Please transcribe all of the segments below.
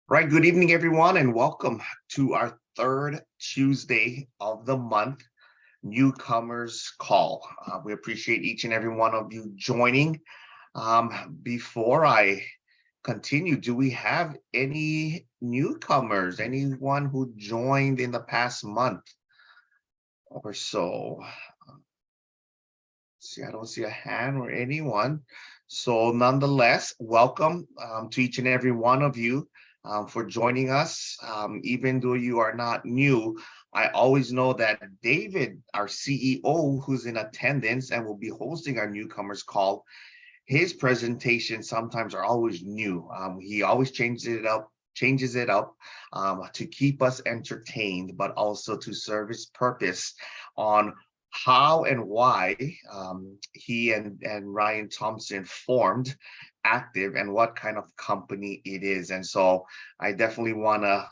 Right. Good evening, everyone, and welcome to our third Tuesday of the month Newcomers Call. We appreciate each and every one of you joining. Before I continue, do we have any newcomers, anyone who joined in the past month or so? See, I don't see a hand or anyone. So nonetheless, welcome to each and every one of you for joining us. Even though you are not new, I always know that David, our CEO, who's in attendance and will be hosting our newcomers call, his presentations sometimes are always new. He always changes it up to keep us entertained, but also to serve his purpose on how and why he and Ryan Thompson formed Active and what kind of company it is. And so I definitely want to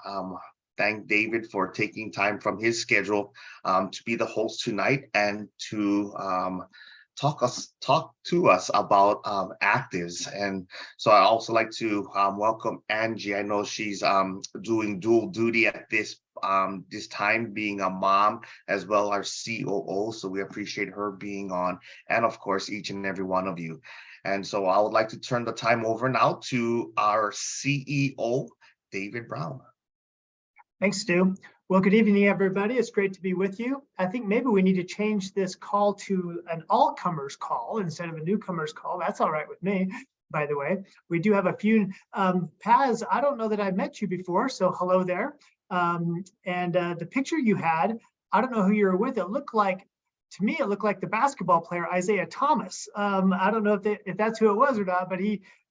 thank David for taking time from his schedule to be the host tonight and to talk to us about actives. And so I also like to welcome Angie. I know she's doing dual duty at this time, being a mom as well our COO. So we appreciate her being on, and of course each and every one of you. And so I would like to turn the time over now to our CEO, David Brown. Thanks, Stu. Well, good evening, everybody. It's great to be with you. I think maybe we need to change this call to an all-comers call instead of a newcomers call. That's all right with me, by the way. We do have a few. Paz, I don't know that I've met you before, so hello there. The picture you had, I don't know who you were with. It looked like, to me, it looked like the basketball player, Isaiah Thomas. I don't know if that's who it was or not, but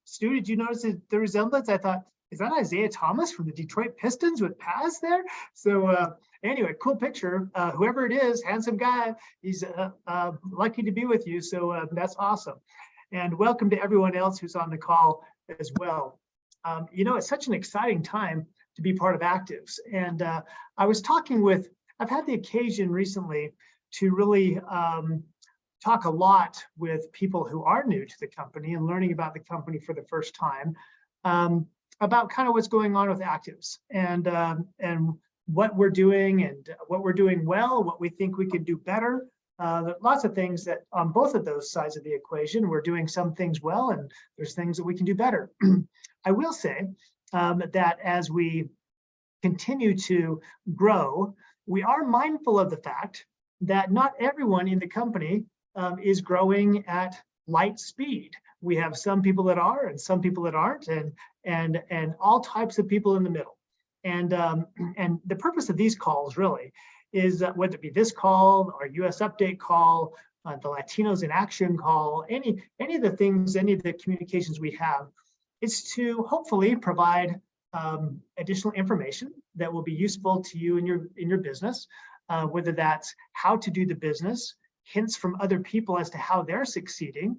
Stu, did you notice the resemblance? I thought, is that Isaiah Thomas from the Detroit Pistons with Paz there? So anyway, cool picture. Whoever it is, handsome guy, he's lucky to be with you. So that's awesome. And welcome to everyone else who's on the call as well. It's such an exciting time to be part of Actives. And I've had the occasion recently to really talk a lot with people who are new to the company and learning about the company for the first time. About kind of what's going on with Actives and what we're doing and what we're doing well, what we think we could do better. Lots of things that on both of those sides of the equation, we're doing some things well and there's things that we can do better. I will say that as we continue to grow, we are mindful of the fact that not everyone in the company is growing at light speed. We have some people that are and some people that aren't, and all types of people in the middle. And the purpose of these calls really is whether it be this call or US Update call, the Latinos in Action call, any of the things, any of the communications we have, is to hopefully provide additional information that will be useful to you in your business, whether that's how to do the business, hints from other people as to how they're succeeding,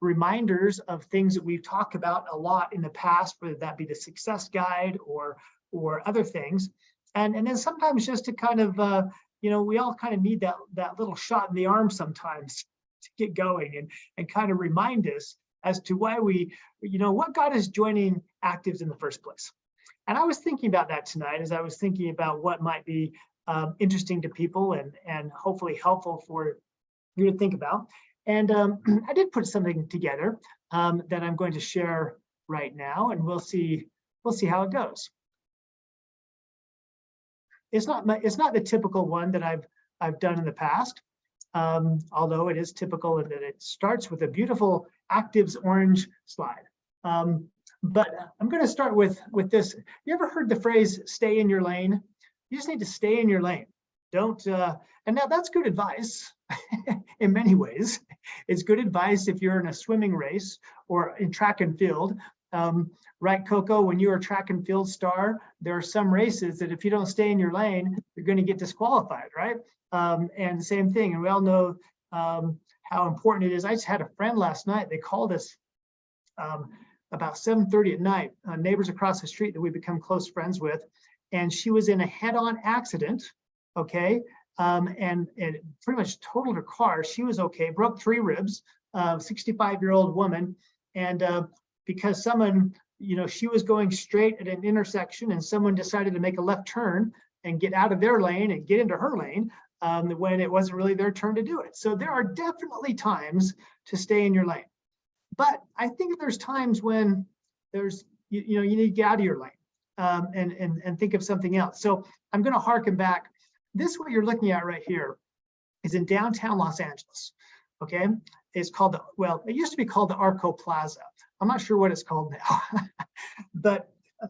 reminders of things that we've talked about a lot in the past, whether that be the success guide or other things. And then sometimes just to kind of, we all kind of need that little shot in the arm sometimes to get going and kind of remind us as to why what got us joining Actives in the first place. And I was thinking about that tonight as I was thinking about what might be interesting to people and hopefully helpful for you to think about. And I did put something together that I'm going to share right now, and we'll see how it goes. It's not the typical one that I've done in the past, although it is typical in that it starts with a beautiful Actives orange slide. But I'm going to start with this. You ever heard the phrase "stay in your lane"? You just need to stay in your lane. Don't. And now that's good advice in many ways. It's good advice if you're in a swimming race or in track and field. Right, Coco, when you're a track and field star, there are some races that if you don't stay in your lane, you're going to get disqualified, right? And the same thing, and we all know how important it is. I just had a friend last night. They called us about 7:30 at night, neighbors across the street that we become close friends with, and she was in a head-on accident, okay? And pretty much totaled her car. She was okay, broke 3 ribs, 65-year-old woman. And because someone she was going straight at an intersection and someone decided to make a left turn and get out of their lane and get into her lane when it wasn't really their turn to do it. So there are definitely times to stay in your lane. But I think there's times when there's, you need to get out of your lane and think of something else. So I'm going to harken back. This, what you're looking at right here, is in downtown Los Angeles. Okay, it's called it used to be called the Arco Plaza. I'm not sure what it's called now, but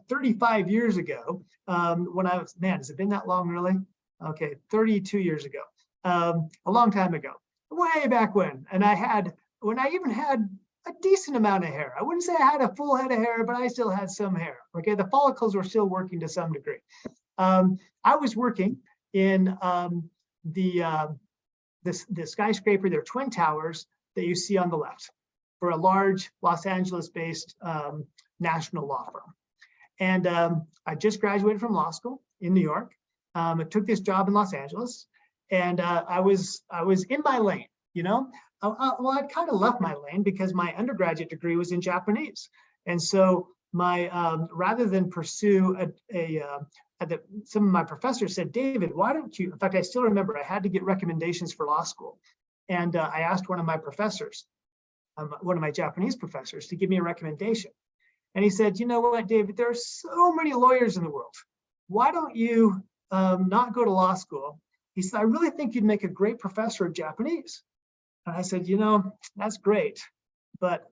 35 years ago, when I was, man, has it been that long, really? Okay, 32 years ago, a long time ago, way back when. And when I even had a decent amount of hair. I wouldn't say I had a full head of hair, but I still had some hair. Okay, the follicles were still working to some degree. I was working in the skyscraper, they're twin towers that you see on the left, for a large Los Angeles-based national law firm. And I just graduated from law school in New York. I took this job in Los Angeles, and I was in my lane. I'd kind of left my lane because my undergraduate degree was in Japanese, and so rather than pursue some of my professors said, David, why don't you? In fact, I still remember I had to get recommendations for law school, and I asked one of my professors, one of my Japanese professors, to give me a recommendation. And he said, you know what, David, there are so many lawyers in the world. Why don't you not go to law school? He said, I really think you'd make a great professor of Japanese. And I said, that's great, but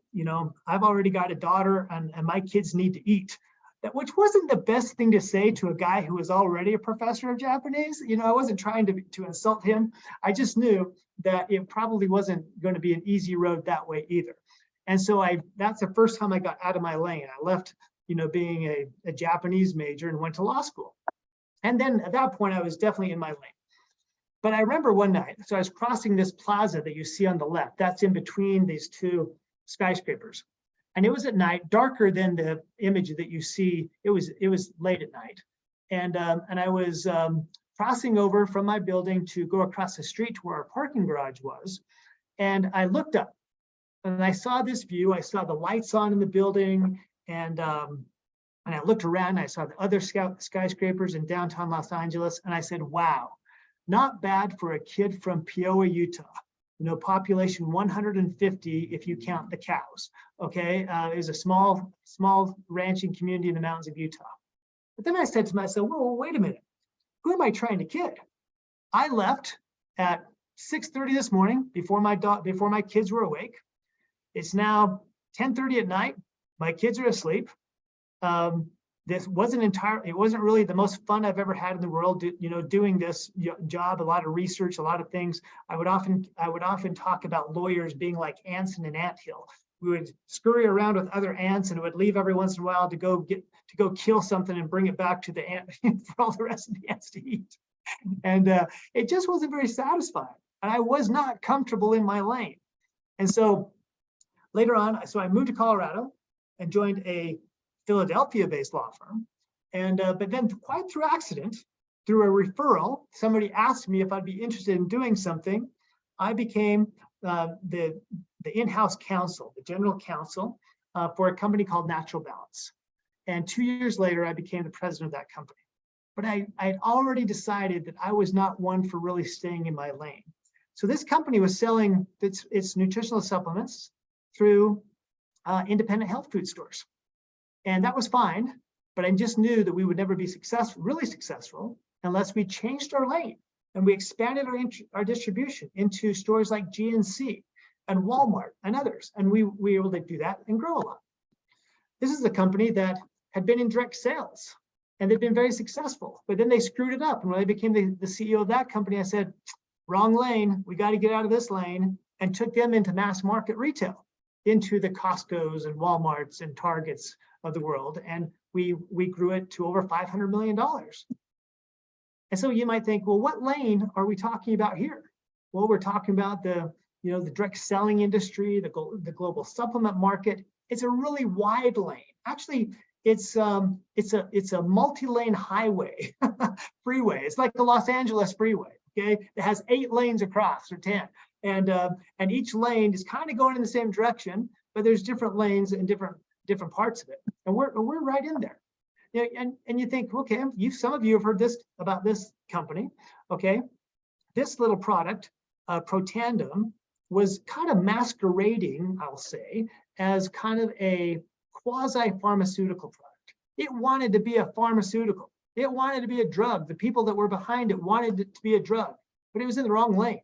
I've already got a daughter and my kids need to eat. Which wasn't the best thing to say to a guy who was already a professor of Japanese. I wasn't trying to insult him. I just knew that it probably wasn't going to be an easy road that way either. And so that's the first time I got out of my lane. I left, being a Japanese major and went to law school. And then at that point, I was definitely in my lane. But I remember one night, so I was crossing this plaza that you see on the left. That's in between these two skyscrapers. And it was at night, darker than the image that you see. It was late at night. And I was crossing over from my building to go across the street to where our parking garage was. And I looked up and I saw this view. I saw the lights on in the building, and I looked around and I saw the other skyscrapers in downtown Los Angeles. And I said, wow, not bad for a kid from Peoria, Utah. Population 150 if you count the cows. Okay, it was a small ranching community in the mountains of Utah. But then I said to myself, well, wait a minute, who am I trying to kid? I left at 6:30 this morning before my kids were awake. It's now 10:30 at night. My kids are asleep. This it wasn't really the most fun I've ever had in the world, doing this job, a lot of research, a lot of things. I would often talk about lawyers being like ants in an anthill. We would scurry around with other ants and would leave every once in a while to go kill something and bring it back to the ant for all the rest of the ants to eat. And it just wasn't very satisfying. And I was not comfortable in my lane. And so later on, I moved to Colorado and joined a Philadelphia-based law firm, but then quite through accident, through a referral, somebody asked me if I'd be interested in doing something. I became the in-house counsel, the general counsel for a company called Natural Balance. And 2 years later, I became the president of that company. But I had already decided that I was not one for really staying in my lane. So this company was selling its nutritional supplements through independent health food stores. And that was fine, but I just knew that we would never be really successful, unless we changed our lane and we expanded our distribution into stores like GNC and Walmart and others. And we were able to do that and grow a lot. This is a company that had been in direct sales and they'd been very successful, but then they screwed it up. And when I became the CEO of that company, I said, wrong lane, we got to get out of this lane, and took them into mass market retail, into the Costco's and Walmarts and Targets of the world, and we grew it to over $500 million. And so you might think, well, what lane are we talking about here? Well, we're talking about the direct selling industry, the global supplement market. It's a really wide lane. Actually, it's a multi-lane highway, freeway. It's like the Los Angeles freeway. Okay, it has 8 lanes across, or 10, and each lane is kind of going in the same direction, but there's different lanes and different different parts of it. And we're right in there. You know, and you think, okay, some of you have heard this about this company. Okay, this little product, Protandim, was kind of masquerading, I'll say, as kind of a quasi-pharmaceutical product. It wanted to be a pharmaceutical. It wanted to be a drug. The people that were behind it wanted it to be a drug, but it was in the wrong lane.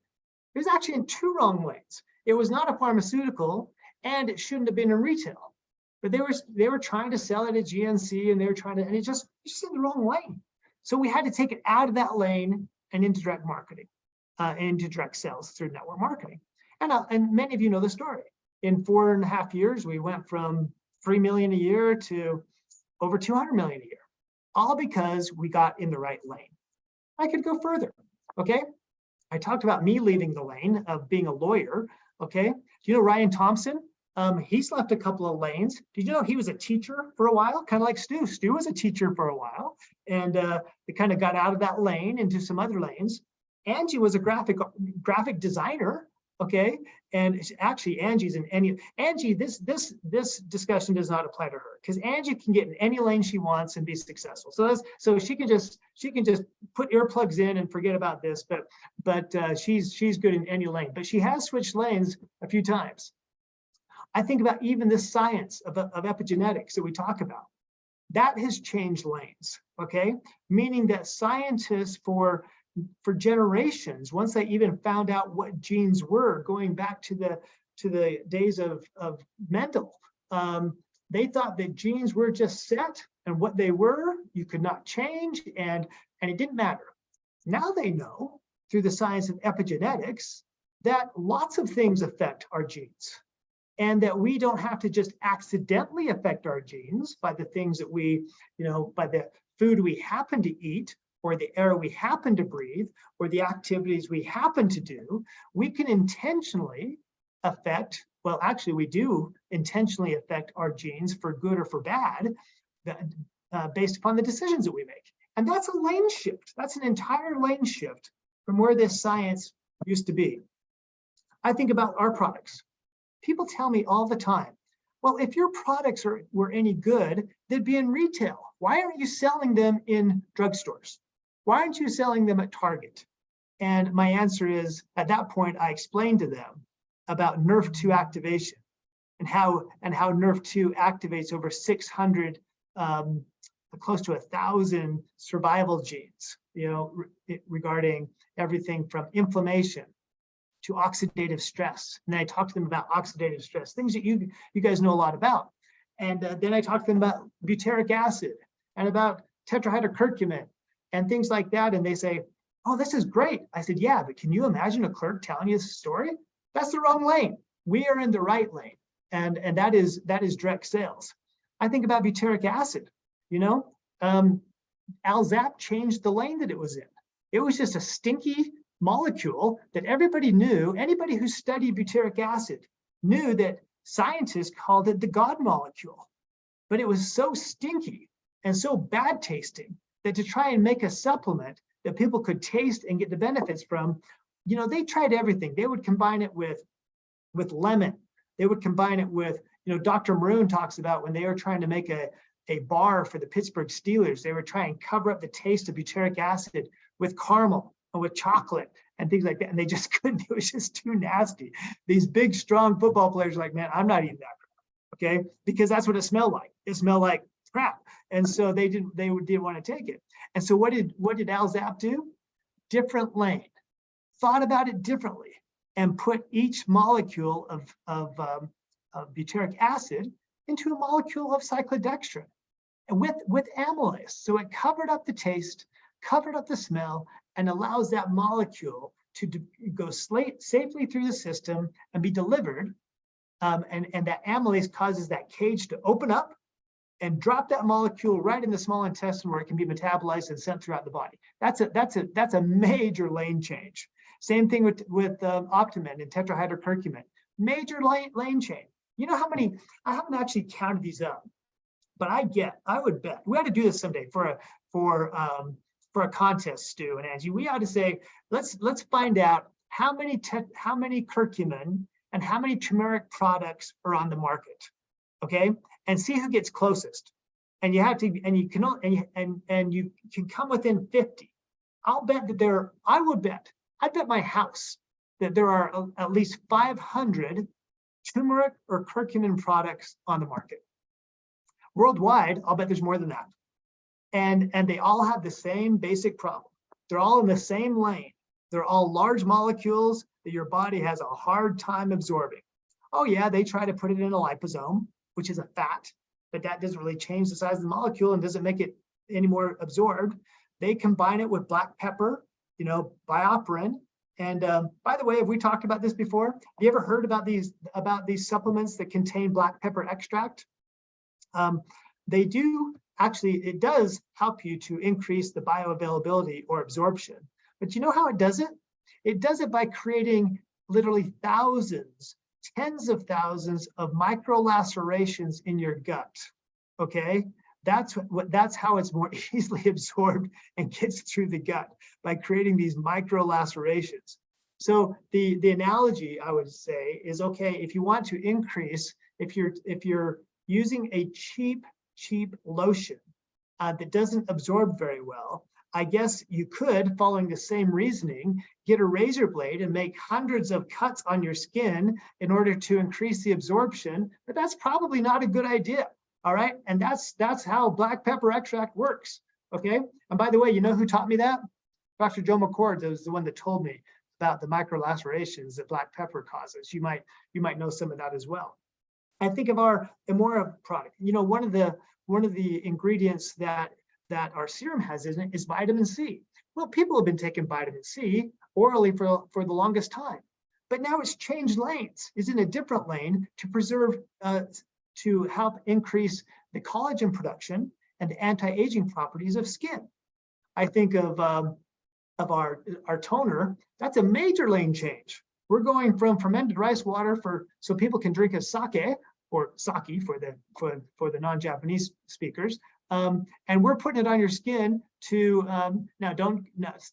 It was actually in two wrong lanes. It was not a pharmaceutical, and it shouldn't have been in retail. But they were trying to sell it at GNC, and they were trying to, and it's just in the wrong lane. So we had to take it out of that lane and into direct marketing, into direct sales through network marketing. And many of you know the story. In 4.5 years, we went from 3 million a year to over 200 million a year, all because we got in the right lane. I could go further. Okay, I talked about me leaving the lane of being a lawyer. Okay, do you know Ryan Thompson? He's left a couple of lanes. Did you know he was a teacher for a while? Kind of like Stu. Stu was a teacher for a while, and they kind of got out of that lane into some other lanes. Angie was a graphic designer. Okay, and actually Angie's in any Angie. This discussion does not apply to her, because Angie can get in any lane she wants and be successful. So she can just put earplugs in and forget about this. But she's good in any lane. But she has switched lanes a few times. I think about even the science of epigenetics that we talk about. That has changed lanes, okay? Meaning that scientists for generations, once they even found out what genes were, going back to the days of Mendel, they thought that genes were just set, and what they were, you could not change, and it didn't matter. Now they know, through the science of epigenetics, that lots of things affect our genes, and that we don't have to just accidentally affect our genes by the things that by the food we happen to eat, or the air we happen to breathe, or the activities we happen to do. We can intentionally affect, well, actually we do intentionally affect our genes for good or for bad, based upon the decisions that we make. And that's a lane shift. That's an entire lane shift from where this science used to be. I think about our products. People tell me all the time, well, if your products were any good, they'd be in retail. Why aren't you selling them in drugstores? Why aren't you selling them at Target? And my answer is, at that point, I explained to them about NRF2 activation and how NRF2 activates over 600, close to 1,000 survival genes, regarding everything from inflammation to oxidative stress. And then I talked to them about oxidative stress, things that you guys know a lot about. And then I talked to them about butyric acid and about tetrahydrocurcumin and things like that. And they say, oh, this is great. I said, yeah, but can you imagine a clerk telling you this story? That's the wrong lane. We are in the right lane. And that is direct sales. I think about butyric acid, Alzap changed the lane that it was in. It was just a stinky molecule that everybody knew. Anybody who studied butyric acid knew that scientists called it the God molecule. But it was so stinky and so bad tasting that to try and make a supplement that people could taste and get the benefits from, they tried everything. They would combine it with lemon. They would combine it with, Dr. Maroon talks about when they were trying to make a bar for the Pittsburgh Steelers, they would try and cover up the taste of butyric acid with caramel and with chocolate and things like that. And they just couldn't. It was just too nasty. These big, strong football players are like, man, I'm not eating that crap, okay? Because that's what it smelled like. It smelled like crap. And so they didn't want to take it. And so what did Alzap do? Different lane, thought about it differently, and put each molecule of butyric acid into a molecule of cyclodextrin and with amylase. So it covered up the taste, covered up the smell, and allows that molecule to go safely through the system and be delivered. And that amylase causes that cage to open up and drop that molecule right in the small intestine where it can be metabolized and sent throughout the body. That's a major lane change. Same thing with Optimin and tetrahydrocurcumin. Major lane change. You know how many? I haven't actually counted these up, but I would bet we ought to do this someday for a contest, Stu and Angie. We ought to say, let's find out how many curcumin and how many turmeric products are on the market. okay, and see who gets closest. And you have to, and you can, and you can come within 50. I'll bet that I'd bet my house that there are at least 500 turmeric or curcumin products on the market. Worldwide, I'll bet there's more than that. And they all have the same basic problem. They're all in the same lane. They're all large molecules that your body has a hard time absorbing. Oh yeah, they try to put it in a liposome, which is a fat, but that doesn't really change the size of the molecule and doesn't make it any more absorbed. They combine it with black pepper, bioperin. And by the way, have we talked about this before? Have you ever heard about these supplements that contain black pepper extract? They do actually, it does help you to increase the bioavailability or absorption. But you know how it does it? It does it by creating literally thousands, tens of thousands of micro lacerations in your gut. Okay, that's how it's more easily absorbed and gets through the gut, by creating these micro lacerations. So the analogy I would say is, okay, if you want to increase, if you're using a cheap lotion that doesn't absorb very well, I guess you could, following the same reasoning, get a razor blade and make hundreds of cuts on your skin in order to increase the absorption, but that's probably not a good idea. All right, and that's how black pepper extract works. Okay, and by the way, you know who taught me that? Dr. Joe McCord was the one that told me about the micro lacerations that black pepper causes. You might know some of that as well. I think of our Emora product. One of the ingredients that our serum has in it is vitamin C. Well, people have been taking vitamin C orally for the longest time, but now it's changed lanes. It's in a different lane to preserve, to help increase the collagen production and the anti-aging properties of skin. I think of our toner. That's a major lane change. We're going from fermented rice water so people can drink as sake, or sake for the non-Japanese speakers, and we're putting it on your skin to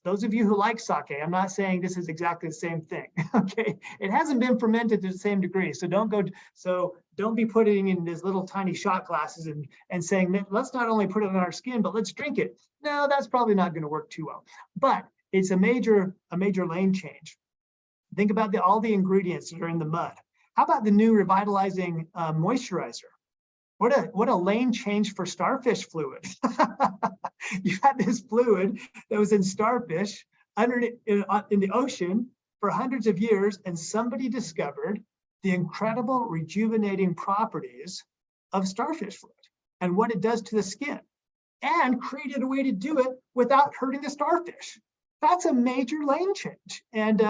those of you who like sake, I'm not saying this is exactly the same thing. Okay, it hasn't been fermented to the same degree, so don't be putting in these little tiny shot glasses and saying, let's not only put it on our skin, but let's drink it. No, that's probably not going to work too well. But it's a major lane change. Think about all the ingredients that are in the mud. How about the new revitalizing moisturizer? What a lane change for starfish fluid. You had this fluid that was in starfish in the ocean for hundreds of years, and somebody discovered the incredible rejuvenating properties of starfish fluid and what it does to the skin, and created a way to do it without hurting the starfish. That's a major lane change, and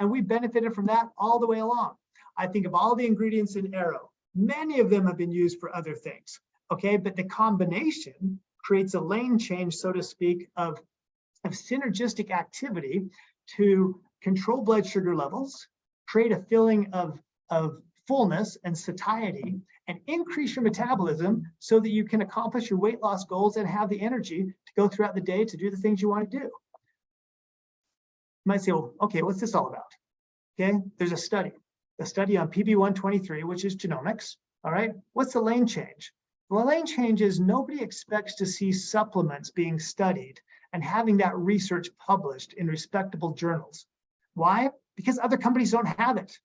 we benefited from that all the way along. I think of all the ingredients in Arrow. Many of them have been used for other things, okay? But the combination creates a lane change, so to speak, of synergistic activity to control blood sugar levels, create a feeling of fullness and satiety, and increase your metabolism so that you can accomplish your weight loss goals and have the energy to go throughout the day to do the things you want to do. You might say, well, okay, what's this all about? Okay, there's a study on PB123, which is genomics. All right, what's the lane change? Well, the lane change is nobody expects to see supplements being studied and having that research published in respectable journals. Why? Because other companies don't have it.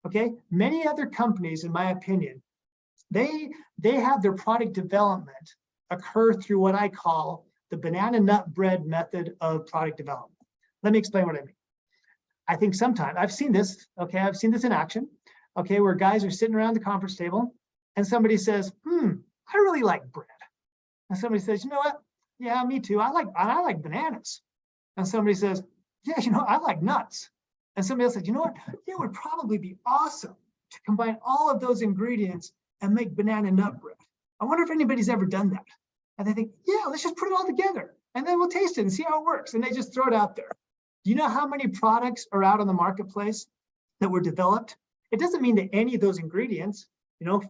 Okay, many other companies, in my opinion, they have their product development occur through what I call the banana nut bread method of product development. Let me explain what I mean. I think sometimes I've seen this, okay, I've seen this in action, okay, where guys are sitting around the conference table and somebody says, I really like bread. And somebody says, you know what? Yeah, me too. I like bananas. And somebody says, yeah, I like nuts. And somebody else says, you know what? It would probably be awesome to combine all of those ingredients and make banana nut bread. I wonder if anybody's ever done that. And they think, yeah, let's just put it all together and then we'll taste it and see how it works. And they just throw it out there. Do you know how many products are out on the marketplace that were developed? It doesn't mean that any of those ingredients,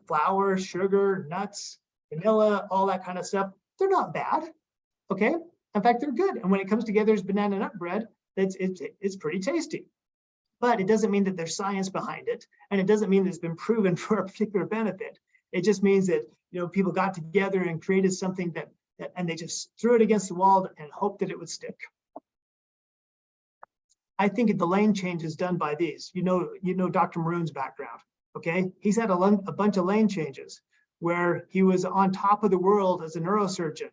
flour, sugar, nuts, vanilla, all that kind of stuff, they're not bad, okay? In fact, they're good. And when it comes together as banana nut bread, it's pretty tasty. But it doesn't mean that there's science behind it. And it doesn't mean that it's been proven for a particular benefit. It just means that, people got together and created something that and they just threw it against the wall and hoped that it would stick. I think the lane change is done by these. Dr. Maroon's background, okay? He's had a bunch of lane changes where he was on top of the world as a neurosurgeon,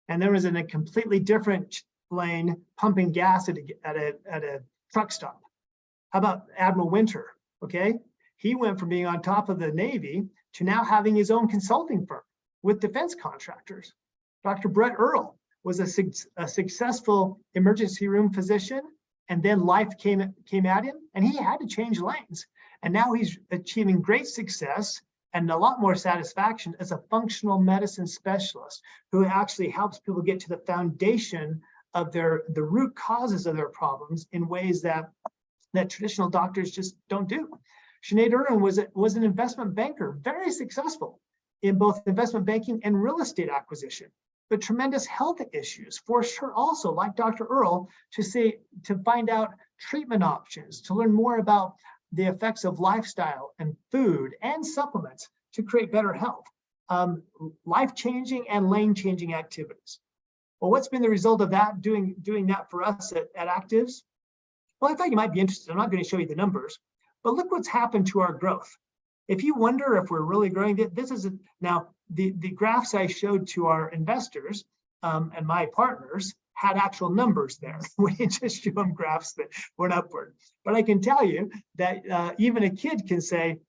and there was in a completely different lane pumping gas at a truck stop. How about Admiral Winter, okay? He went from being on top of the Navy to now having his own consulting firm with defense contractors. Dr. Brett Earl was a successful emergency room physician, and then life came at him and he had to change lanes. And now he's achieving great success and a lot more satisfaction as a functional medicine specialist who actually helps people get to the foundation of the root causes of their problems in ways that traditional doctors just don't do. Sinead Irwin was an investment banker, very successful in both investment banking and real estate acquisition, but tremendous health issues forced her also, like Dr. Earl, to find out treatment options, to learn more about the effects of lifestyle and food and supplements to create better health, life-changing and lane-changing activities. Well, what's been the result of that, doing that for us at Actives? Well, I thought you might be interested. I'm not going to show you the numbers, but look what's happened to our growth. If you wonder if we're really growing, this is now the graphs I showed to our investors and my partners had actual numbers there. We didn't just show them graphs that went upward. But I can tell you that even a kid can say,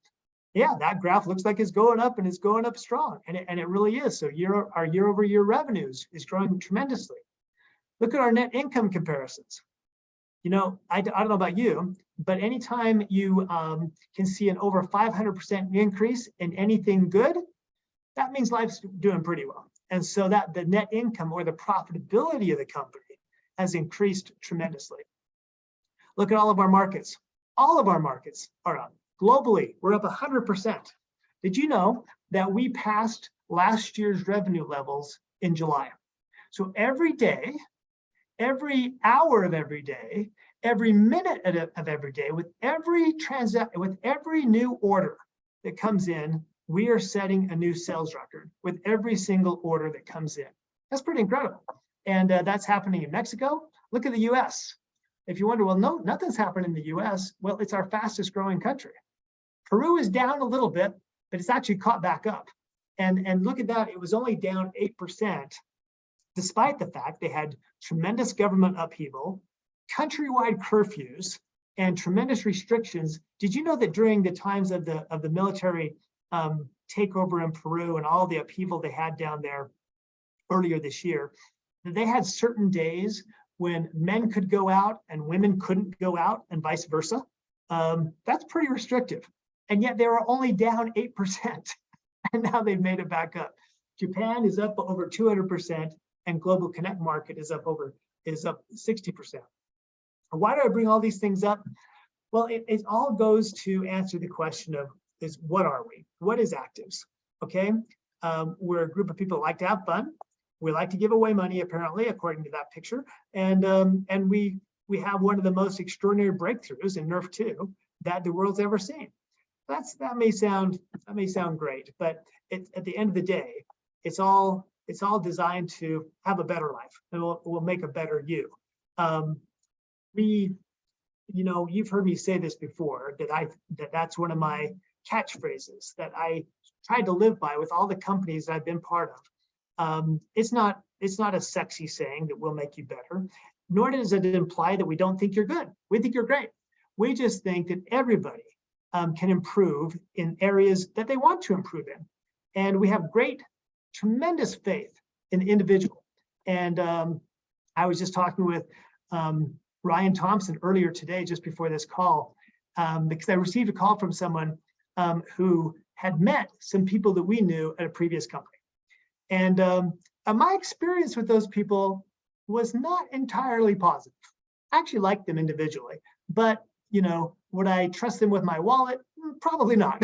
yeah, that graph looks like it's going up and it's going up strong. And it really is. So our year-over-year revenues is growing tremendously. Look at our net income comparisons. I don't know about you, but anytime you can see an over 500% increase in anything good, that means life's doing pretty well. And so that the net income or the profitability of the company has increased tremendously. Look at all of our markets. All of our markets are up. Globally, we're up 100%. Did you know that we passed last year's revenue levels in July? So every day, every hour of every day, every minute of every day, with every new order that comes in, we are setting a new sales record with every single order that comes in. That's pretty incredible. And that's happening in Mexico. Look at the US. If you wonder, well, no, nothing's happened in the US. Well, it's our fastest growing country. Peru is down a little bit, but it's actually caught back up. And look at that, it was only down 8%, despite the fact they had tremendous government upheaval, countrywide curfews, and tremendous restrictions. Did you know that during the times of the military takeover in Peru and all the upheaval they had down there earlier this year, they had certain days when men could go out and women couldn't go out and vice versa? That's pretty restrictive. And yet they were only down 8%. And now they've made it back up. Japan is up over 200%, and Global Connect market is up 60%. Why do I bring all these things up? Well, it all goes to answer the question of what are we? What is Actives? Okay, we're a group of people that like to have fun. We like to give away money, apparently, according to that picture. And we have one of the most extraordinary breakthroughs in Nerf 2 that the world's ever seen. That may sound great, but at the end of the day, it's all designed to have a better life, and we'll make a better you. You've heard me say this before, that's one of my catchphrases that I tried to live by with all the companies that I've been part of. It's not a sexy saying that we'll make you better, nor does it imply that we don't think you're good. We think you're great. We just think that everybody can improve in areas that they want to improve in. And we have tremendous faith in the individual. And I was just talking with Ryan Thompson earlier today, just before this call, because I received a call from someone who had met some people that we knew at a previous company. And my experience with those people was not entirely positive. I actually liked them individually, but would I trust them with my wallet? Probably not.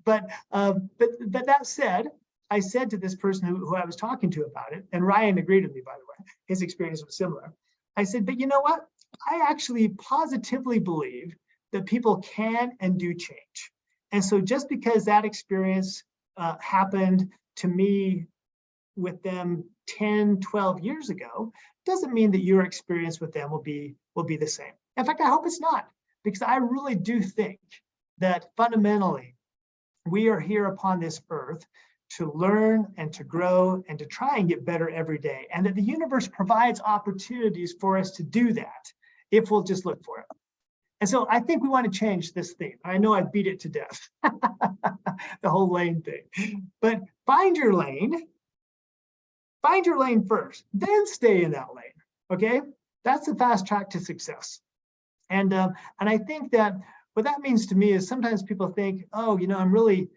But that said, I said to this person who I was talking to about it, and Ryan agreed with me, by the way, his experience was similar. I said, but you know what? I actually positively believe that people can and do change. And so just because that experience happened to me with them 10, 12 years ago, doesn't mean that your experience with them will be the same. In fact, I hope it's not, because I really do think that fundamentally we are here upon this earth to learn and to grow and to try and get better every day, and that the universe provides opportunities for us to do that if we'll just look for it. And so I think we want to change this theme. I know I beat it to death, the whole lane thing, but find your lane first, then stay in that lane, okay? That's the fast track to success. And I think that what that means to me is sometimes people think, oh, I'm really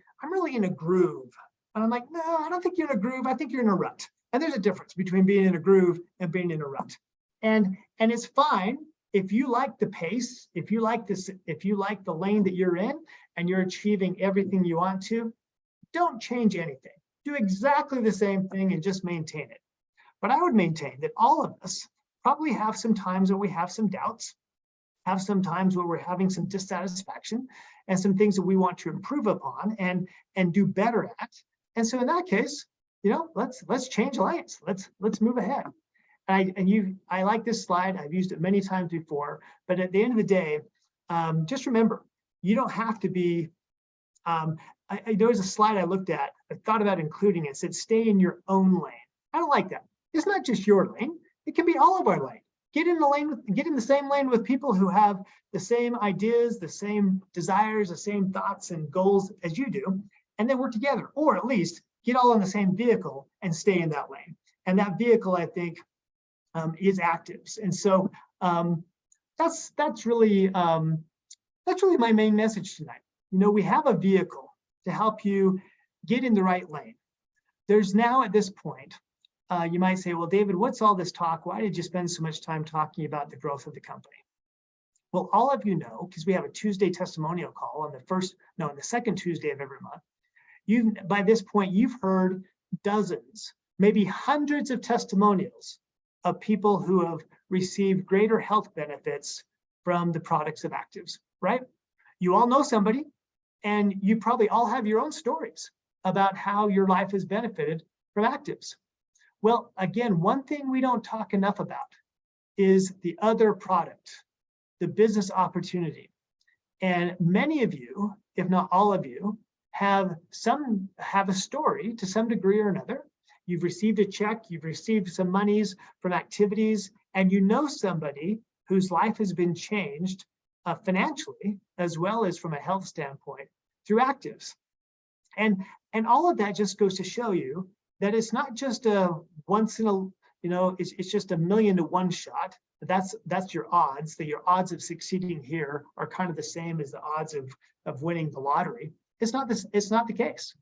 in a groove. And I'm like, no, I don't think you're in a groove. I think you're in a rut. And there's a difference between being in a groove and being in a rut. And it's fine if you like the pace, if you like the lane that you're in and you're achieving everything you want to, don't change anything. Do exactly the same thing and just maintain it. But I would maintain that all of us probably have some times where we have some doubts, have some times where we're having some dissatisfaction and some things that we want to improve upon and do better at. And so in that case, let's change lanes. Let's move ahead. I like this slide. I've used it many times before, but at the end of the day, just remember, you don't have to be, there was a slide I looked at, I thought about including it, it said, stay in your own lane. I don't like that. It's not just your lane. It can be all of our lane. Get in the same lane with people who have the same ideas, the same desires, the same thoughts and goals as you do, and then work together, or at least get all in the same vehicle and stay in that lane. And that vehicle, I think, is actives. And so that's really my main message tonight. We have a vehicle to help you get in the right lane. There's now at this point, you might say, well, David, what's all this talk? Why did you spend so much time talking about the growth of the company? Well, all of you know, because we have a Tuesday testimonial call on the second Tuesday of every month. By this point, you've heard dozens, maybe hundreds of testimonials of people who have received greater health benefits from the products of actives, right? You all know somebody, and you probably all have your own stories about how your life has benefited from actives. Well, again, one thing we don't talk enough about is the other product, the business opportunity. And many of you, if not all of you, have a story to some degree or another. You've received a check, you've received some monies from activities, and you know somebody whose life has been changed financially, as well as from a health standpoint, through actives. And all of that just goes to show you that it's not just a once in a, it's just a 1,000,000 to 1 shot. That's your odds, that your odds of succeeding here are kind of the same as the odds of winning the lottery. It's not the case.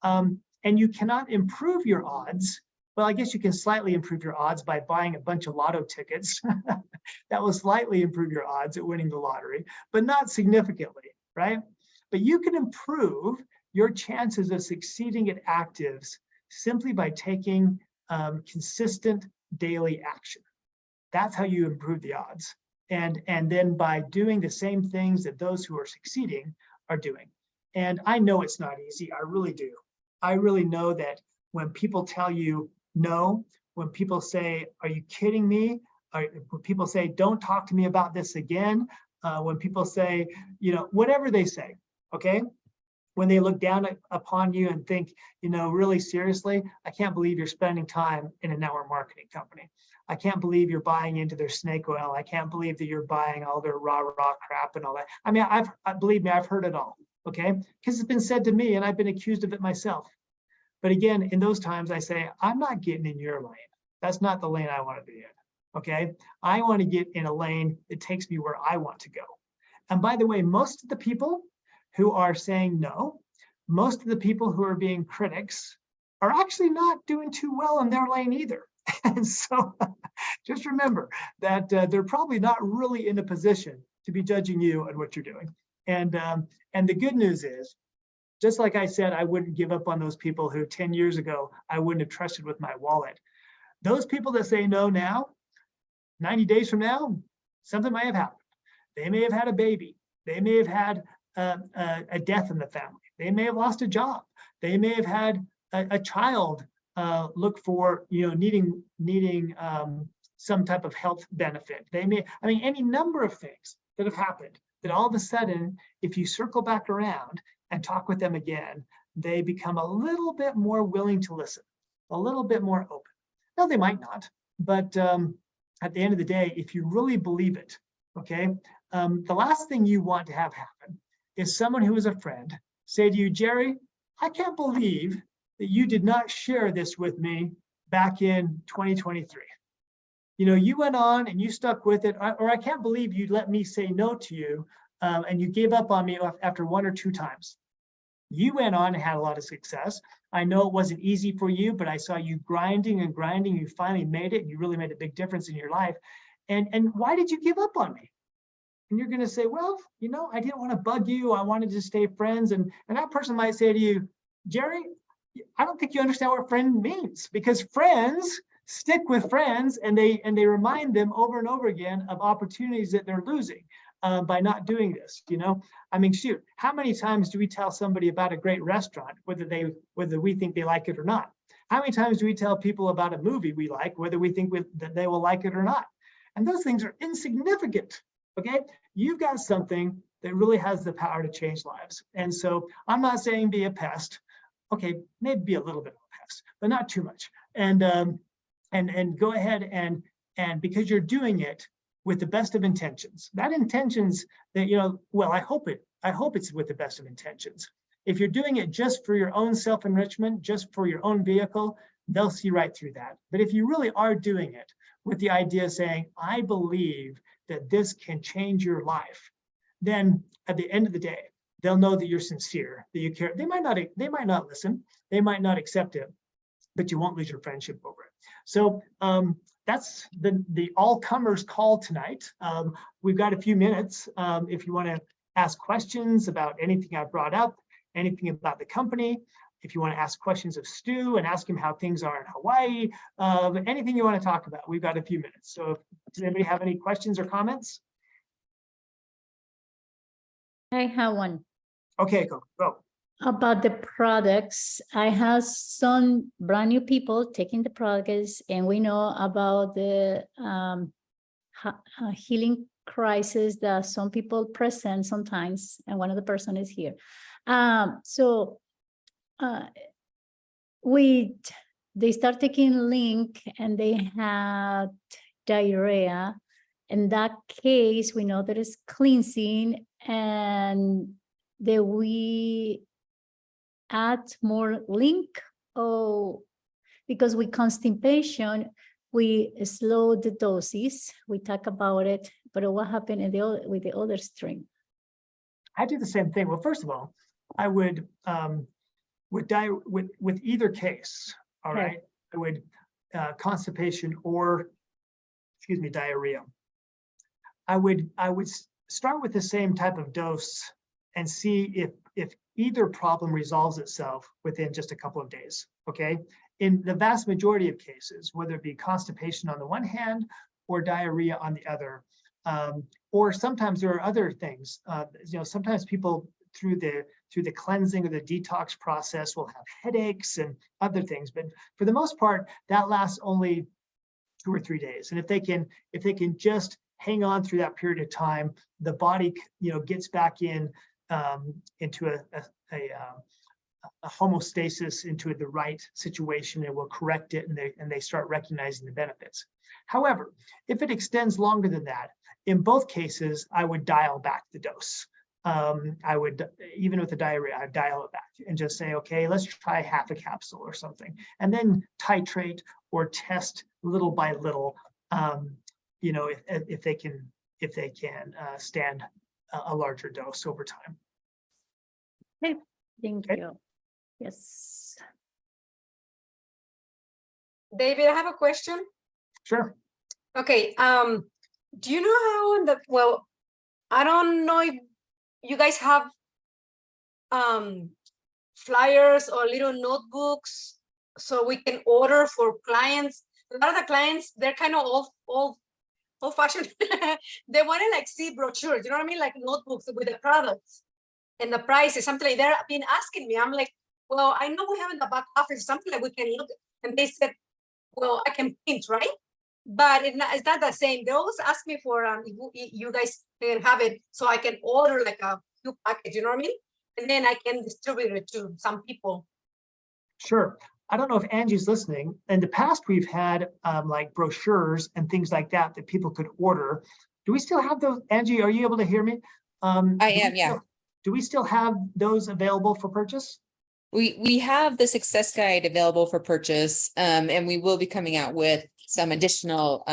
And you cannot improve your odds. Well, I guess you can slightly improve your odds by buying a bunch of lotto tickets. That will slightly improve your odds at winning the lottery, but not significantly, right? But you can improve your chances of succeeding at actives simply by taking consistent daily action. That's how you improve the odds. And then by doing the same things that those who are succeeding are doing. And I know it's not easy, I really do. I really know that when people tell you no, when people say, are you kidding me? When people say, don't talk to me about this again, when people say, whatever they say, okay? When they look down upon you and think, really seriously, I can't believe you're spending time in a network marketing company. I can't believe you're buying into their snake oil. I can't believe that you're buying all their raw crap and all that. I mean, believe me, I've heard it all, okay? Because it's been said to me and I've been accused of it myself. But again, in those times I say, I'm not getting in your lane. That's not the lane I want to be in, okay? I want to get in a lane that takes me where I want to go. And by the way, most of the people who are saying no, most of the people who are being critics are actually not doing too well in their lane either. And so just remember that they're probably not really in a position to be judging you on what you're doing. And the good news is, just like I said, I wouldn't give up on those people who 10 years ago, I wouldn't have trusted with my wallet. Those people that say no now, 90 days from now, something may have happened. They may have had a baby. They may have had a death in the family. They may have lost a job. They may have had a child look for, needing some type of health benefit. They may, any number of things that have happened that all of a sudden, if you circle back around and talk with them again, they become a little bit more willing to listen, a little bit more open. No, they might not, but at the end of the day, if you really believe it, okay, the last thing you want to have happen is someone who is a friend say to you, Jerry, I can't believe that you did not share this with me back in 2023. You went on and you stuck with it, or I can't believe you let me say no to you and you gave up on me after 1 or 2 times. You went on and had a lot of success. I know it wasn't easy for you, but I saw you grinding and grinding. You finally made it, and you really made a big difference in your life. And why did you give up on me? And you're going to say, well, I didn't want to bug you. I wanted to stay friends. And that person might say to you, Jerry, I don't think you understand what friend means, because friends stick with friends, and they remind them over and over again of opportunities that they're losing by not doing this. Shoot, how many times do we tell somebody about a great restaurant, whether we think they like it or not? How many times do we tell people about a movie we like, whether we think that they will like it or not? And those things are insignificant. Okay, you've got something that really has the power to change lives. And so I'm not saying be a pest. Okay, maybe be a little bit of a pest, but not too much. And go ahead and because you're doing it with the best of intentions. That intentions that, well, I hope it's with the best of intentions. If you're doing it just for your own self-enrichment, just for your own vehicle, they'll see right through that. But if you really are doing it with the idea saying, I believe that this can change your life, then at the end of the day, they'll know that you're sincere, that you care. They might not listen, they might not accept it, but you won't lose your friendship over it. So that's the all-comers call tonight. We've got a few minutes if you want to ask questions about anything I brought up, anything about the company, if you want to ask questions of Stu and ask him how things are in Hawaii, anything you want to talk about, we've got a few minutes. So does anybody have any questions or comments? I have one. Okay, go. About the products, I have some brand new people taking the products, and we know about the healing crisis that some people present sometimes, and one of the person is here. They start taking link and they had diarrhea. In that case, we know there is cleansing, and that we add more link, or because with constipation, we slow the doses. We talk about it, but what happened with the other strain? I do the same thing. Well, first of all, I would with either case, all Okay. right, I would constipation or diarrhea. I would start with the same type of dose and see if either problem resolves itself within just a couple of days. Okay, in the vast majority of cases, whether it be constipation on the one hand or diarrhea on the other, or sometimes there are other things. Sometimes people through the cleansing or the detox process will have headaches and other things, but for the most part, that lasts only 2 or 3 days. And if they can just hang on through that period of time, the body gets back into a homeostasis, into the right situation, and will correct it, and they start recognizing the benefits. However, if it extends longer than that, in both cases, I would dial back the dose. I would, even with the diarrhea, I'd dial it back and just say, okay, let's try half a capsule or something, and then titrate or test little by little, if they can stand a larger dose over time. Okay, thank Okay. you. Yes. David, I have a question. Sure. Okay, do you know how I don't know if you guys have flyers or little notebooks so we can order for clients. A lot of the clients, they're kind of old-fashioned. They want to see brochures, you know what I mean? Like notebooks with the products. and the prices, something like they're been asking me. I'm like, well, I know we have in the back office something like we can look. And they said, well, I can print, right? But it's not the same. They always ask me for you guys can have it so I can order like a few package, you know what I mean? And then I can distribute it to some people. Sure. I don't know if Angie's listening. In the past, we've had like brochures and things like that that people could order. Do we still have those? Angie, are you able to hear me? I am, yeah. Do we still have those available for purchase? We have the success guide available for purchase, and we will be coming out with some additional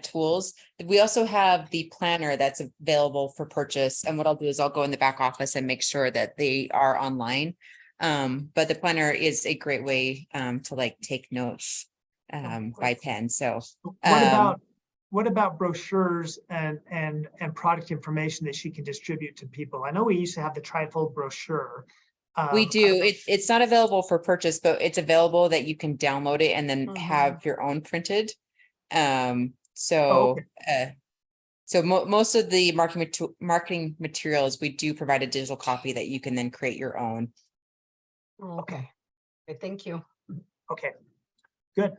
tools. We also have the planner that's available for purchase. And what I'll do is I'll go in the back office and make sure that they are online. But the planner is a great way to like take notes by pen. So what about brochures and product information that she can distribute to people? I know we used to have the trifold brochure. We do. It's not available for purchase, but it's available that you can download it and then have your own printed. So most of the marketing materials, we do provide a digital copy that you can then create your own. Okay. Thank you. Okay, good.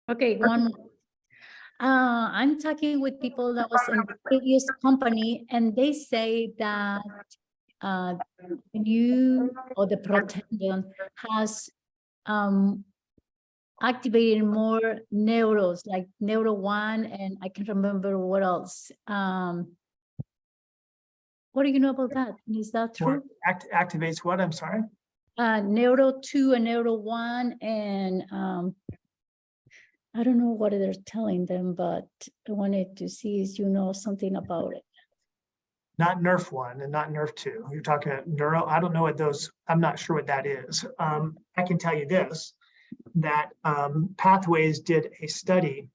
Okay, one. I'm talking with people that was in the previous company, and they say that you or the Protendion has activated more neurons, like neuro 1, and I can't remember what else. What do you know about that? Is that true? Activates what? I'm sorry. Neuro 2 and neuro 1, and I don't know what they're telling them, but I wanted to see if you know something about it. Not NERF 1 and not NERF 2. You're talking about neuro. I don't know what those, I'm not sure what that is. I can tell you this, that Pathways did a study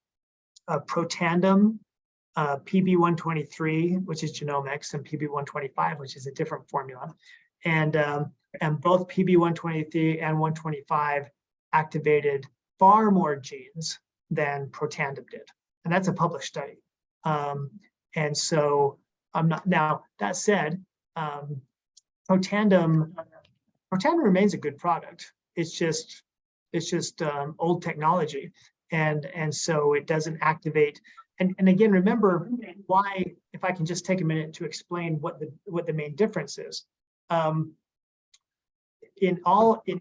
of Protandim, PB123, which is genomics, and PB125, which is a different formula. And both PB123 and 125 activated far more genes than Protandim did. And that's a published study. And so I'm not, now that said, Protandim remains a good product. It's just old technology. And so it doesn't activate. And again, remember why, if I can just take a minute to explain what the main difference is. In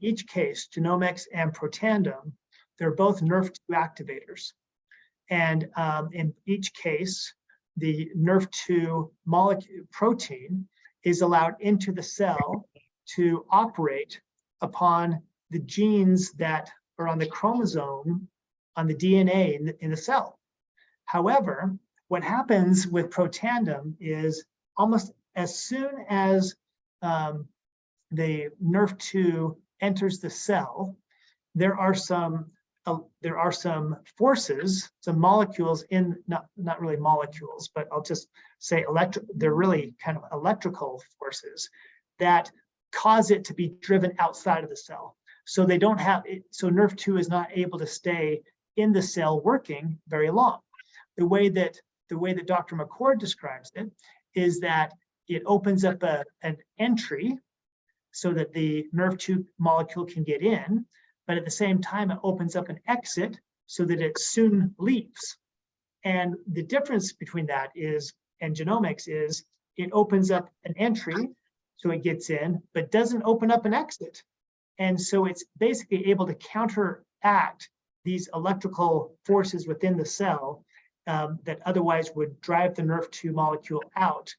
each case, genomics and Protandim, they're both NERF2 activators. And in each case, the NERF2 molecule protein is allowed into the cell to operate upon the genes that are on the chromosome, on the DNA in the cell. However, what happens with Protandim is almost as soon as the NERF2 enters the cell, there are some forces, some molecules in, not really molecules, but I'll just say they're really kind of electrical forces that cause it to be driven outside of the cell. So they don't have it, so NERF2 is not able to stay in the cell working very long. The way that Dr. McCord describes it is that it opens up an entry so that the NERF2 molecule can get in, but at the same time, it opens up an exit so that it soon leaves. And the difference between that is, and genomics is, it opens up an entry so it gets in, but doesn't open up an exit. And so it's basically able to counteract these electrical forces within the cell that otherwise would drive the NERF2 molecule out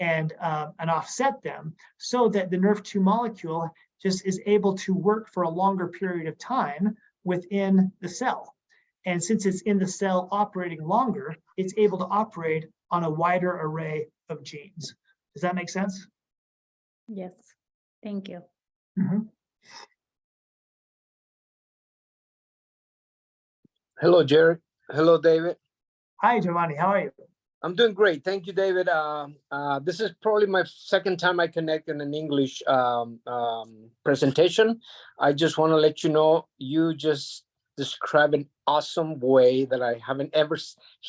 and offset them, so that the NERF2 molecule just is able to work for a longer period of time within the cell. And since it's in the cell operating longer, it's able to operate on a wider array of genes. Does that make sense? Yes, thank you. Mm-hmm. Hello, Jerry. Hello, David. Hi, Giovanni. How are you? I'm doing great. Thank you, David. This is probably my second time I connect in an English presentation. I just want to let you know, you just described an awesome way that I haven't ever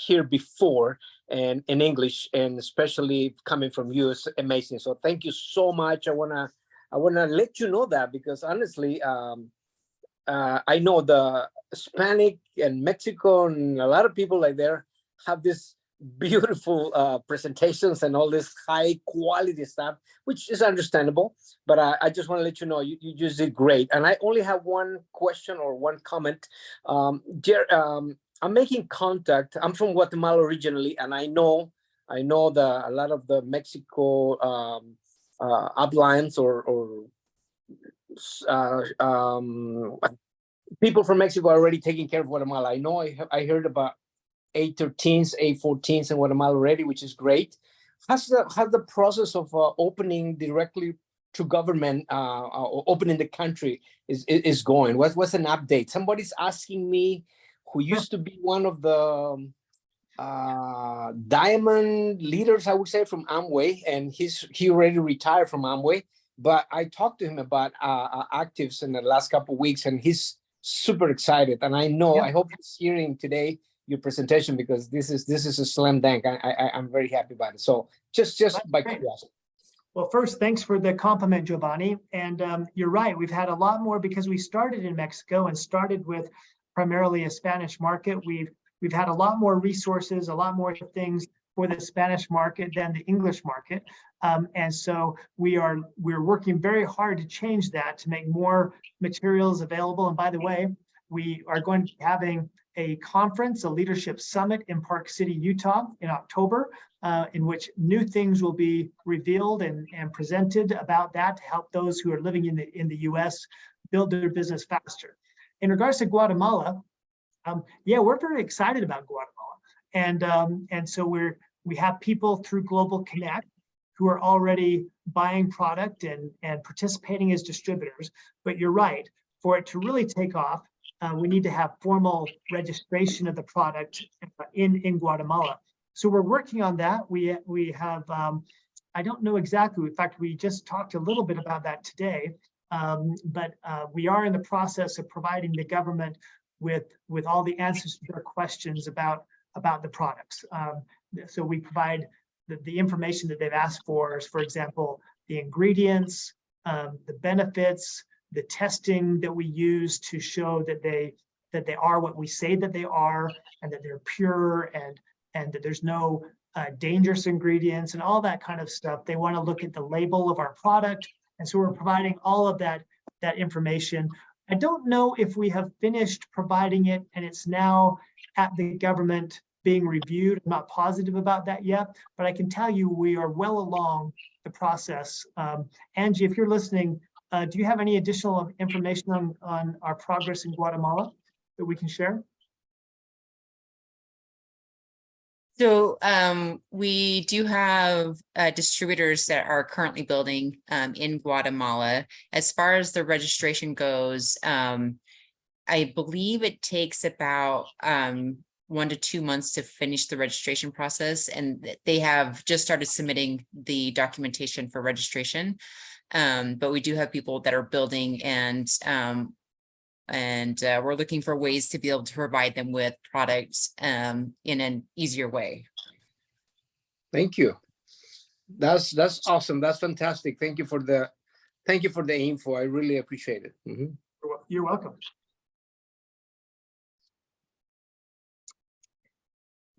heard before and in English, and especially coming from you is amazing. So thank you so much. I wanna let you know that, because honestly, I know the Hispanic and Mexico and a lot of people like there have this beautiful presentations and all this high quality stuff, which is understandable. But I just want to let you know you just did great. And I only have one question or one comment. I'm making contact. I'm from Guatemala originally, and I know a lot of the Mexico uplines or people from Mexico are already taking care of Guatemala. I know I heard about A13s, A14s in Guatemala already, which is great. How's the process of opening directly to government, opening the country is going? What's an update? Somebody's asking me, who used to be one of the diamond leaders, I would say, from Amway, and he already retired from Amway. But I talked to him about actives in the last couple of weeks, and he's super excited. And I know, I hope he's hearing today your presentation, because this is a slam dunk. I'm very happy about it. So just by curiosity. Well, first, thanks for the compliment, Giovanni. And you're right, we've had a lot more because we started in Mexico and started with primarily a Spanish market. We've had a lot more resources, a lot more things for the Spanish market than the English market. And so we're working very hard to change that, to make more materials available. And by the way, we are going to be having a conference, a leadership summit in Park City, Utah in October, in which new things will be revealed and presented about that to help those who are living in the US build their business faster. In regards to Guatemala, yeah, we're very excited about Guatemala. And so we have people through Global Connect who are already buying product and participating as distributors. But you're right, for it to really take off, we need to have formal registration of the product in Guatemala. So we're working on that. We have, I don't know exactly, in fact, we just talked a little bit about that today, but we are in the process of providing the government with all the answers to their questions about the products. So we provide the information that they've asked for example, the ingredients, the benefits, the testing that we use to show that they are what we say that they are, and that they're pure, and that there's no dangerous ingredients and all that kind of stuff. They want to look at the label of our product, and so we're providing all of that information. I don't know if we have finished providing it and it's now at the government being reviewed. I'm not positive about that yet, but I can tell you we are well along the process. Angie, if you're listening, do you have any additional information on our progress in Guatemala that we can share? So we do have distributors that are currently building in Guatemala. As far as the registration goes, I believe it takes about 1 to 2 months to finish the registration process, and they have just started submitting the documentation for registration. But we do have people that are building, and we're looking for ways to be able to provide them with products in an easier way. Thank you. That's awesome. That's fantastic. Thank you for the info. I really appreciate it. Mm-hmm. You're welcome.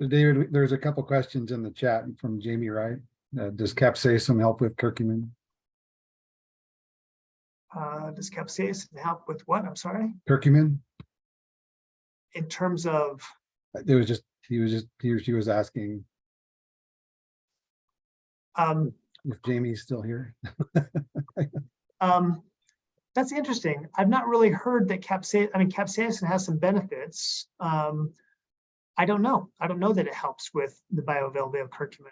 So David, there's a couple questions in the chat from Jamie Wright. Does capsaicin help with curcumin? Does capsaicin help with what? I'm sorry. Curcumin? In terms of, It was just he or she was asking if Jamie's still here. That's interesting. I've not really heard that capsaicin has some benefits. I don't know. I don't know that it helps with the bioavailability of curcumin.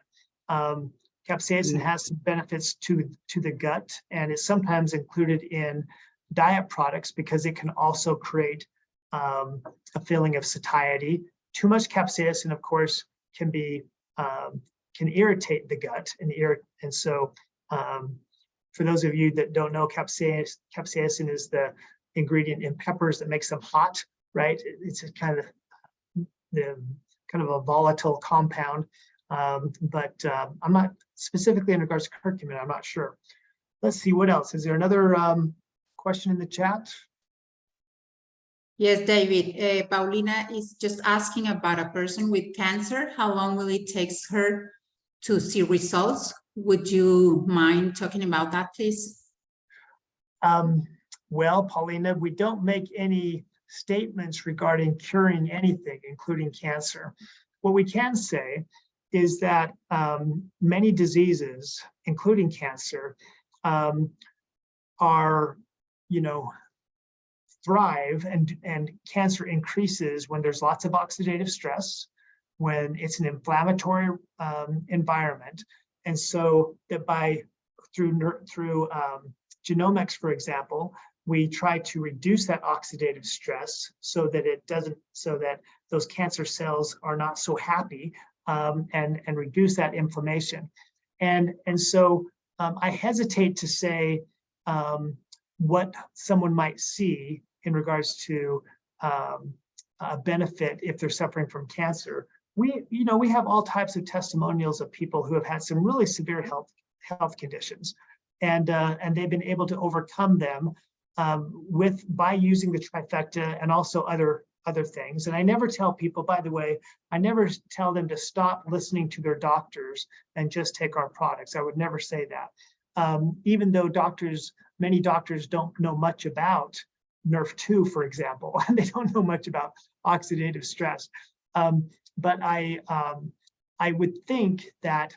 Capsaicin has some benefits to the gut, and is sometimes included in diet products because it can also create a feeling of satiety. Too much capsaicin, of course, can irritate the gut and so for those of you that don't know, capsaicin is the ingredient in peppers that makes them hot, right? It's a kind of a volatile compound. But I'm not specifically in regards to curcumin, I'm not sure. Let's see, what else? Is there another question in the chat? Yes, David. Paulina is just asking about a person with cancer. How long will it take her to see results? Would you mind talking about that, please? Well, Paulina, we don't make any statements regarding curing anything, including cancer. What we can say is that many diseases, including cancer, are, thrive and cancer increases when there's lots of oxidative stress, when it's an inflammatory environment. And so that through genomics, for example, we try to reduce that oxidative stress so that those cancer cells are not so happy, and reduce that inflammation. And so I hesitate to say what someone might see in regards to a benefit if they're suffering from cancer. We have all types of testimonials of people who have had some really severe health conditions, and they've been able to overcome them by using the trifecta and also other things. And I never tell people, by the way, I never tell them to stop listening to their doctors and just take our products. I would never say that. Even though many doctors don't know much about NRF2, for example, and they don't know much about oxidative stress. But I would think that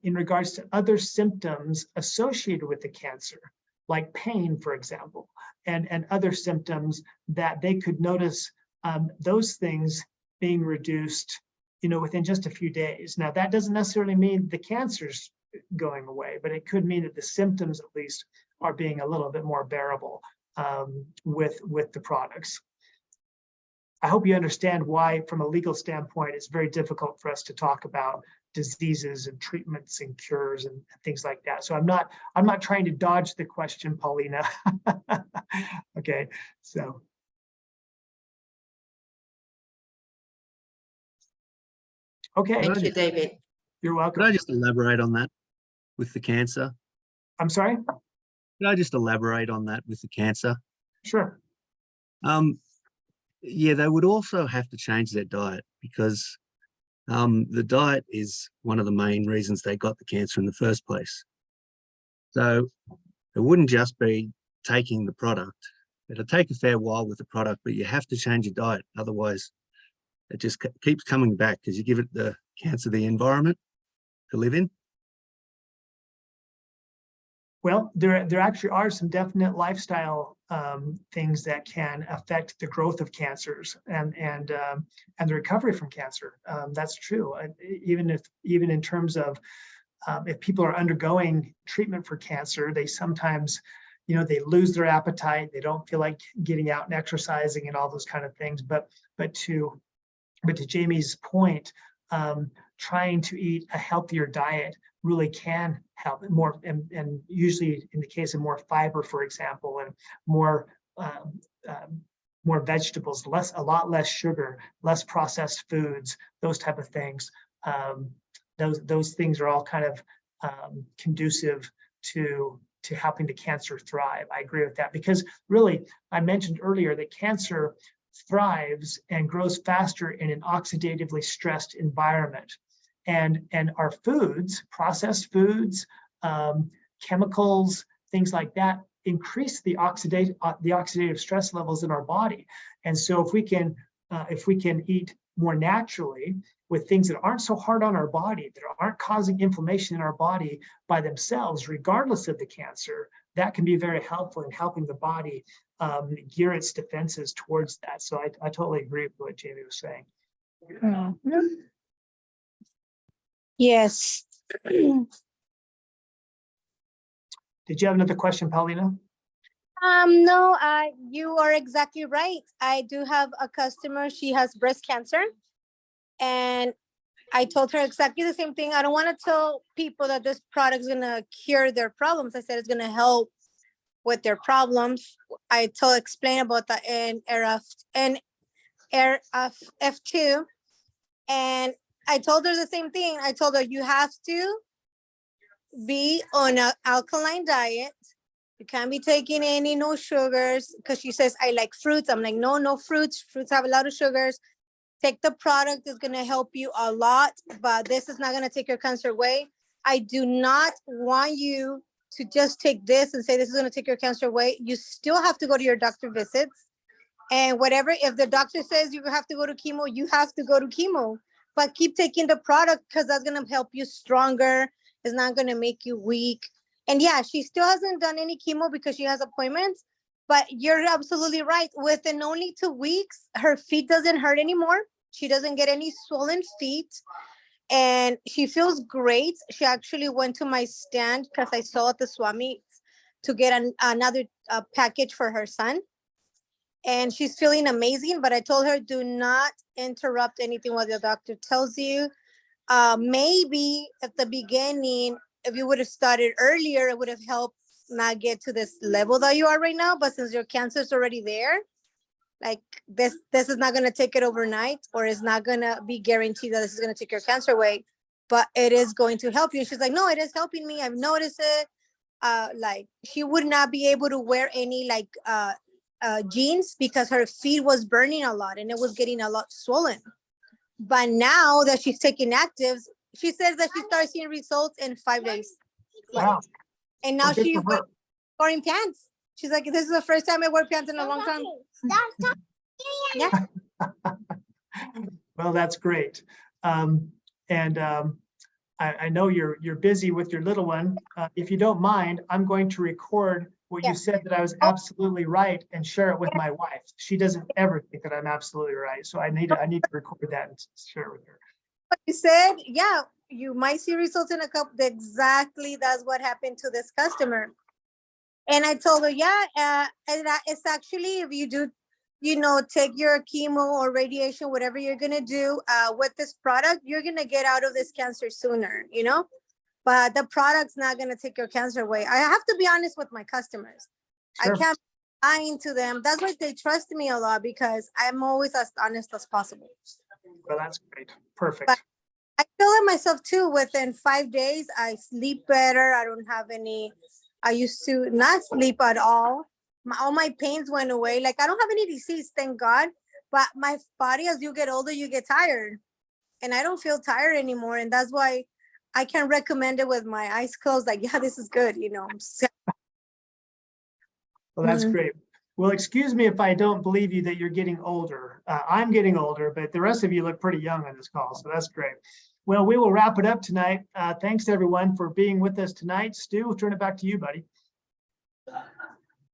in regards to other symptoms associated with the cancer, like pain, for example, and other symptoms, that they could notice those things being reduced, within just a few days. Now, that doesn't necessarily mean the cancer's going away, but it could mean that the symptoms, at least, are being a little bit more bearable with the products. I hope you understand why, from a legal standpoint, it's very difficult for us to talk about diseases and treatments and cures and things like that. So I'm not trying to dodge the question, Paulina. Okay, so. Okay. Thank you, David. You're welcome. Could I just elaborate on that with the cancer? I'm sorry? Could I just elaborate on that with the cancer? Sure. Yeah, they would also have to change their diet, because the diet is one of the main reasons they got the cancer in the first place. So it wouldn't just be taking the product. It'll take a fair while with the product, but you have to change your diet. Otherwise, it just keeps coming back, because you give it the cancer, the environment to live in. Well, there actually are some definite lifestyle things that can affect the growth of cancers and the recovery from cancer. That's true. Even in terms of if people are undergoing treatment for cancer, they sometimes, they lose their appetite. They don't feel like getting out and exercising and all those kind of things. But to Jamie's point, trying to eat a healthier diet really can help more, and usually in the case of more fiber, for example, and more vegetables, a lot less sugar, less processed foods, those type of things. Those things are all kind of conducive to helping the cancer thrive. I agree with that, because really, I mentioned earlier that cancer thrives and grows faster in an oxidatively stressed environment. And our foods, processed foods, chemicals, things like that, increase the oxidative stress levels in our body. And so if we can eat more naturally with things that aren't so hard on our body, that aren't causing inflammation in our body by themselves, regardless of the cancer, that can be very helpful in helping the body gear its defenses towards that. So I totally agree with what Jamie was saying. Yes. Did you have another question, Paulina? No, you are exactly right. I do have a customer, she has breast cancer, and I told her exactly the same thing. I don't want to tell people that this product is going to cure their problems. I said it's going to help with their problems. I explain about the NRF2, and I told her the same thing. I told her you have to be on an alkaline diet. You can't be taking any no sugars, because she says I like fruits. I'm like, no fruits. Fruits have a lot of sugars. Take the product, is going to help you a lot, but this is not going to take your cancer away. I do not want you to just take this and say this is going to take your cancer away. You still have to go to your doctor visits. And whatever, if the doctor says you have to go to chemo, you have to go to chemo. But keep taking the product, because that's going to help you stronger. It's not going to make you weak. And yeah, she still hasn't done any chemo because she has appointments. But you're absolutely right. Within only 2 weeks, her feet doesn't hurt anymore. She doesn't get any swollen feet. And she feels great. She actually went to my stand because I saw at the Swami to get another package for her son. And she's feeling amazing. But I told her, do not interrupt anything what the doctor tells you. Maybe at the beginning, if you would have started earlier, it would have helped not get to this level that you are right now. But since your cancer is already there, like this is not going to take it overnight, or it's not going to be guaranteed that this is going to take your cancer away, but it is going to help you. And she's like, no, it is helping me. I've noticed it. Like she would not be able to wear any like jeans because her feet was burning a lot and it was getting a lot swollen. But now that she's taking actives, she says that she started seeing results in 5 days. Wow. And now Well, good she for her. wearing pants. She's like, this is the first time I wear pants in a long time. Yeah. Well, that's great. I know you're busy with your little one. If you don't mind, I'm going to record what you said, that I was absolutely right, and share it with my wife. She doesn't ever think that I'm absolutely right. So I need to record that and share it with her. But you said, yeah, you might see results in a couple. Exactly, that's what happened to this customer. And I told her, yeah, and it's actually, if you do, take your chemo or radiation, whatever you're going to do with this product, you're going to get out of this cancer sooner, but the product's not going to take your cancer away. I have to be honest with my customers. Sure. I can't be lying to them. That's why they trust me a lot, because I'm always as honest as possible. Well, that's great. Perfect. But I feel it myself too. Within 5 days, I sleep better. I don't have any, I used to not sleep at all. All my pains went away. Like I don't have any disease, thank God. But my body, as you get older, you get tired. And I don't feel tired anymore. And that's why I can recommend it with my eyes closed. Like, yeah, this is good, Well, that's great. Well, excuse me if I don't believe you that you're getting older. I'm getting older, but the rest of you look pretty young on this call. So that's great. Well, we will wrap it up tonight. Thanks everyone for being with us tonight. Stu, we'll turn it back to you, buddy.